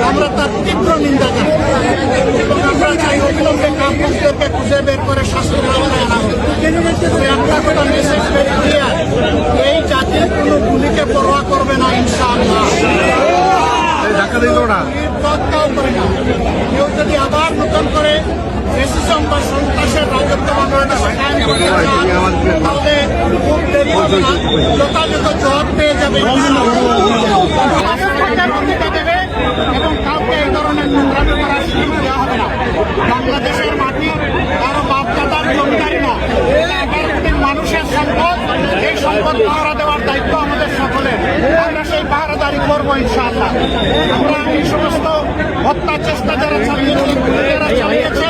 আমরা তার তীব্র নিন্দা জানাই এবং আমরা চাই অবিলম্বে কাপুরুষদেরকে খুঁজে বের করে শাস্তির আওতায় আনা হবে। একটা কথা মেসেজ ভেরি ক্লিয়ার, এই জাতির কোনো গুলিকে পরোয়া করবে না ইনশাআল্লাহ। তৎকাও করে না। কেউ যদি আবার নতুন করে ফ্যাসিজম বা সন্ত্রাসের রাজত্ব বাংলাদেশে কায়েম করতে চান, তাহলে খুব দেরি হবে না, যথাযথ জবাব পেয়ে যাবে দেবে এবং কাউকে এই ধরনের নোংরামি করার সুযোগ দেওয়া হবে না। বাংলাদেশের মাটি কারো বাপদাদার জমিদারি না, 11 কোটি মানুষের সম্পদ। এই সম্পদ পাহারা দেওয়ার দায়িত্ব আমাদের সকলের। আমরা সেই পাহারাদারি করবো ইনশাআল্লাহ। আমরা এই সমস্ত হত্যা চেষ্টা যারা চালিয়েছে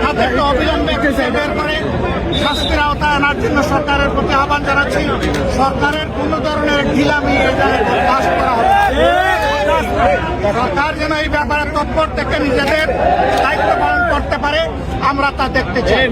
তাদেরকে অবিলম্বে খুঁজে বের করে শাস্তির আওতায় আনার জন্য সরকারের প্রতি আহ্বান জানাচ্ছি। সরকারের কোন ধরনের ঢিলামি এখানে বরদাস্ত করা হবে। সরকার যেন এই ব্যাপারে তৎপর থেকে নিজেদের দায়িত্ব পালন করতে পারে, আমরা তা দেখতে চাই।